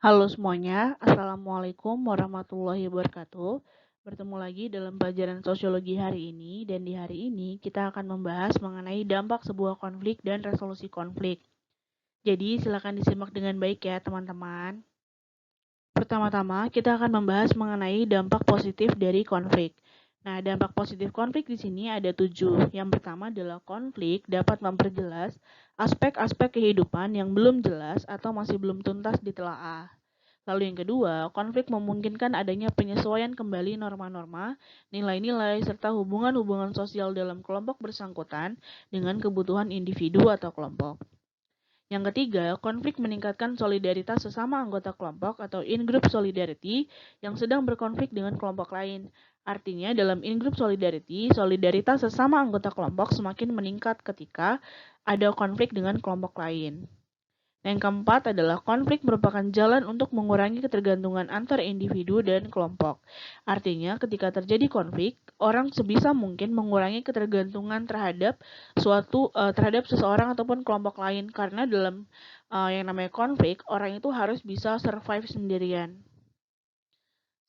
Halo semuanya, Assalamualaikum warahmatullahi wabarakatuh. Bertemu lagi dalam pelajaran sosiologi hari ini, dan di hari ini kita akan membahas mengenai dampak sebuah konflik dan resolusi konflik. Jadi silakan disimak dengan baik ya teman-teman. Pertama-tama kita akan membahas mengenai dampak positif dari konflik. Nah, dampak positif konflik di sini ada 7. Yang pertama adalah konflik dapat memperjelas aspek-aspek kehidupan yang belum jelas atau masih belum tuntas ditelaah. Lalu yang kedua, konflik memungkinkan adanya penyesuaian kembali norma-norma, nilai-nilai, serta hubungan-hubungan sosial dalam kelompok bersangkutan dengan kebutuhan individu atau kelompok. Yang ketiga, konflik meningkatkan solidaritas sesama anggota kelompok atau in-group solidarity yang sedang berkonflik dengan kelompok lain. Artinya, dalam in-group solidarity, solidaritas sesama anggota kelompok semakin meningkat ketika ada konflik dengan kelompok lain. Yang keempat adalah konflik merupakan jalan untuk mengurangi ketergantungan antar individu dan kelompok. Artinya, ketika terjadi konflik, orang sebisa mungkin mengurangi ketergantungan terhadap seseorang ataupun kelompok lain, karena dalam yang namanya konflik, orang itu harus bisa survive sendirian.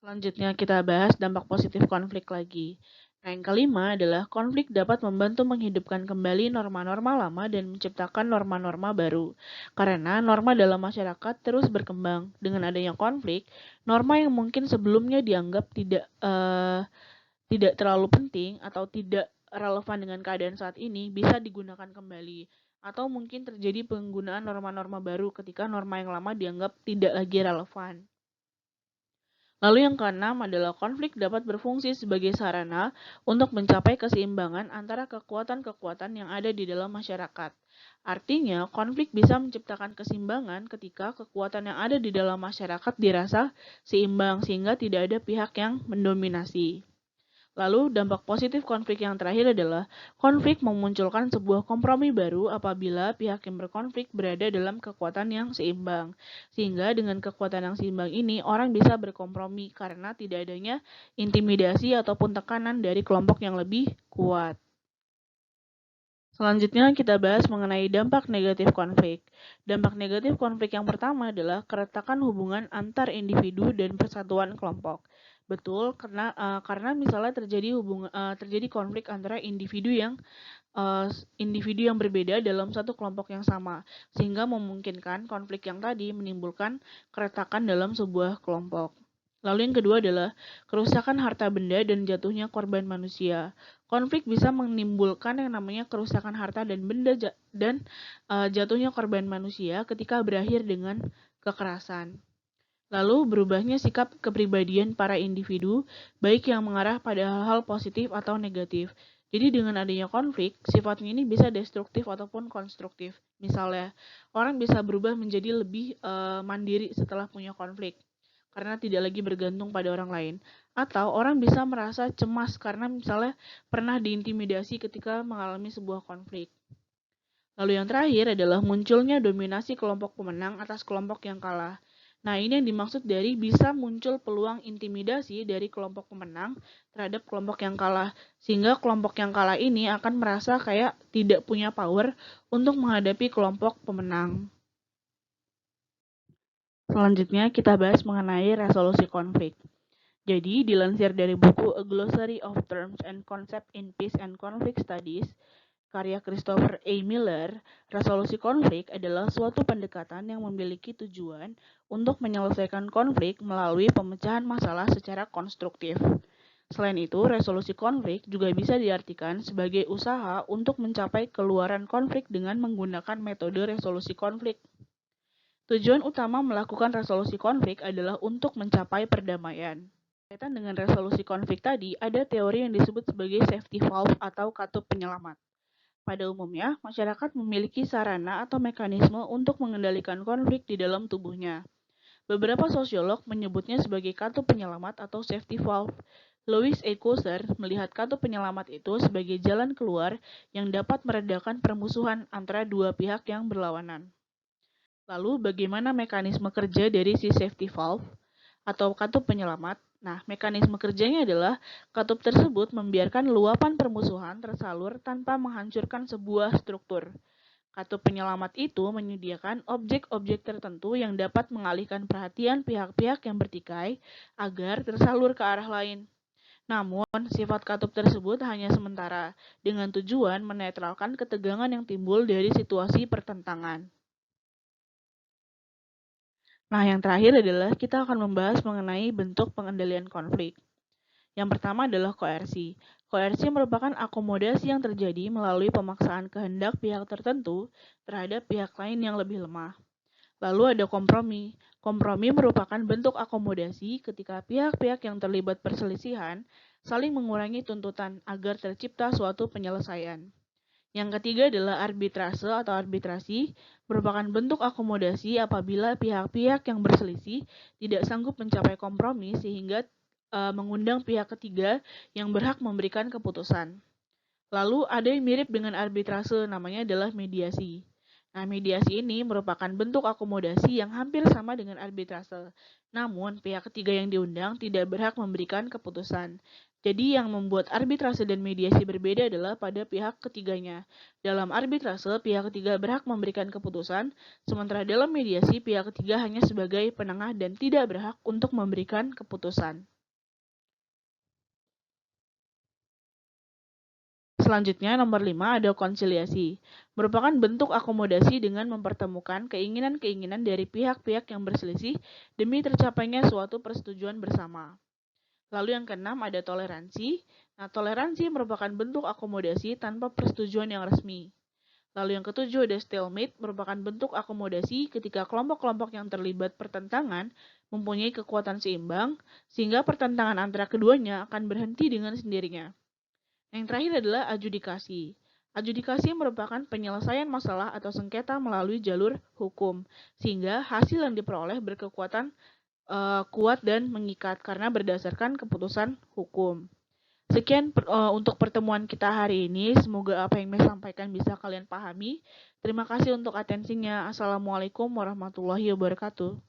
Selanjutnya kita bahas dampak positif konflik lagi. Nah, yang kelima adalah konflik dapat membantu menghidupkan kembali norma-norma lama dan menciptakan norma-norma baru. Karena norma dalam masyarakat terus berkembang. Dengan adanya konflik, norma yang mungkin sebelumnya dianggap tidak terlalu penting atau tidak relevan dengan keadaan saat ini bisa digunakan kembali. Atau mungkin terjadi penggunaan norma-norma baru ketika norma yang lama dianggap tidak lagi relevan. Lalu yang keenam adalah konflik dapat berfungsi sebagai sarana untuk mencapai keseimbangan antara kekuatan-kekuatan yang ada di dalam masyarakat. Artinya, konflik bisa menciptakan keseimbangan ketika kekuatan yang ada di dalam masyarakat dirasa seimbang sehingga tidak ada pihak yang mendominasi. Lalu, dampak positif konflik yang terakhir adalah konflik memunculkan sebuah kompromi baru apabila pihak yang berkonflik berada dalam kekuatan yang seimbang. Sehingga dengan kekuatan yang seimbang ini, orang bisa berkompromi karena tidak adanya intimidasi ataupun tekanan dari kelompok yang lebih kuat. Selanjutnya kita bahas mengenai dampak negatif konflik. Dampak negatif konflik yang pertama adalah keretakan hubungan antar individu dan persatuan kelompok. Betul, karena misalnya terjadi konflik antara individu yang berbeda dalam satu kelompok yang sama, sehingga memungkinkan konflik yang tadi menimbulkan keretakan dalam sebuah kelompok. Lalu yang kedua adalah kerusakan harta benda dan jatuhnya korban manusia. Konflik bisa menimbulkan yang namanya kerusakan harta dan benda dan jatuhnya korban manusia ketika berakhir dengan kekerasan. Lalu berubahnya sikap kepribadian para individu, baik yang mengarah pada hal-hal positif atau negatif. Jadi dengan adanya konflik, sifatnya ini bisa destruktif ataupun konstruktif. Misalnya, orang bisa berubah menjadi lebih mandiri setelah punya konflik, karena tidak lagi bergantung pada orang lain. Atau orang bisa merasa cemas karena misalnya pernah diintimidasi ketika mengalami sebuah konflik. Lalu yang terakhir adalah munculnya dominasi kelompok pemenang atas kelompok yang kalah. Nah, ini yang dimaksud dari bisa muncul peluang intimidasi dari kelompok pemenang terhadap kelompok yang kalah. Sehingga kelompok yang kalah ini akan merasa kayak tidak punya power untuk menghadapi kelompok pemenang. Selanjutnya kita bahas mengenai resolusi konflik. Jadi, dilansir dari buku A Glossary of Terms and Concepts in Peace and Conflict Studies, karya Christopher A. Miller, resolusi konflik adalah suatu pendekatan yang memiliki tujuan untuk menyelesaikan konflik melalui pemecahan masalah secara konstruktif. Selain itu, resolusi konflik juga bisa diartikan sebagai usaha untuk mencapai keluaran konflik dengan menggunakan metode resolusi konflik. Tujuan utama melakukan resolusi konflik adalah untuk mencapai perdamaian. Berkaitan dengan resolusi konflik tadi, ada teori yang disebut sebagai safety valve atau katup penyelamat. Pada umumnya, masyarakat memiliki sarana atau mekanisme untuk mengendalikan konflik di dalam tubuhnya. Beberapa sosiolog menyebutnya sebagai katup penyelamat atau safety valve. Louis A. Kosser melihat katup penyelamat itu sebagai jalan keluar yang dapat meredakan permusuhan antara dua pihak yang berlawanan. Lalu, bagaimana mekanisme kerja dari si safety valve atau katup penyelamat? Nah, mekanisme kerjanya adalah katup tersebut membiarkan luapan permusuhan tersalur tanpa menghancurkan sebuah struktur. Katup penyelamat itu menyediakan objek-objek tertentu yang dapat mengalihkan perhatian pihak-pihak yang bertikai agar tersalur ke arah lain. Namun, sifat katup tersebut hanya sementara, dengan tujuan menetralkan ketegangan yang timbul dari situasi pertentangan. Nah, yang terakhir adalah kita akan membahas mengenai bentuk pengendalian konflik. Yang pertama adalah koersi. Koersi merupakan akomodasi yang terjadi melalui pemaksaan kehendak pihak tertentu terhadap pihak lain yang lebih lemah. Lalu ada kompromi. Kompromi merupakan bentuk akomodasi ketika pihak-pihak yang terlibat perselisihan saling mengurangi tuntutan agar tercipta suatu penyelesaian. Yang ketiga adalah arbitrase atau arbitrasi, merupakan bentuk akomodasi apabila pihak-pihak yang berselisih tidak sanggup mencapai kompromi sehingga mengundang pihak ketiga yang berhak memberikan keputusan. Lalu ada yang mirip dengan arbitrase, namanya adalah mediasi. Nah, mediasi ini merupakan bentuk akomodasi yang hampir sama dengan arbitrase. Namun, pihak ketiga yang diundang tidak berhak memberikan keputusan. Jadi, yang membuat arbitrase dan mediasi berbeda adalah pada pihak ketiganya. Dalam arbitrase, pihak ketiga berhak memberikan keputusan, sementara dalam mediasi, pihak ketiga hanya sebagai penengah dan tidak berhak untuk memberikan keputusan. Selanjutnya, nomor 5 ada konsiliasi. Merupakan bentuk akomodasi dengan mempertemukan keinginan-keinginan dari pihak-pihak yang berselisih demi tercapainya suatu persetujuan bersama. Lalu yang keenam ada toleransi. Nah, toleransi merupakan bentuk akomodasi tanpa persetujuan yang resmi. Lalu yang ketujuh ada stalemate, merupakan bentuk akomodasi ketika kelompok-kelompok yang terlibat pertentangan mempunyai kekuatan seimbang, sehingga pertentangan antara keduanya akan berhenti dengan sendirinya. Yang terakhir adalah adjudikasi. Adjudikasi merupakan penyelesaian masalah atau sengketa melalui jalur hukum, sehingga hasil yang diperoleh berkekuatan kuat dan mengikat karena berdasarkan keputusan hukum. Sekian untuk pertemuan kita hari ini. Semoga apa yang saya sampaikan bisa kalian pahami. Terima kasih untuk atensinya. Assalamualaikum warahmatullahi wabarakatuh.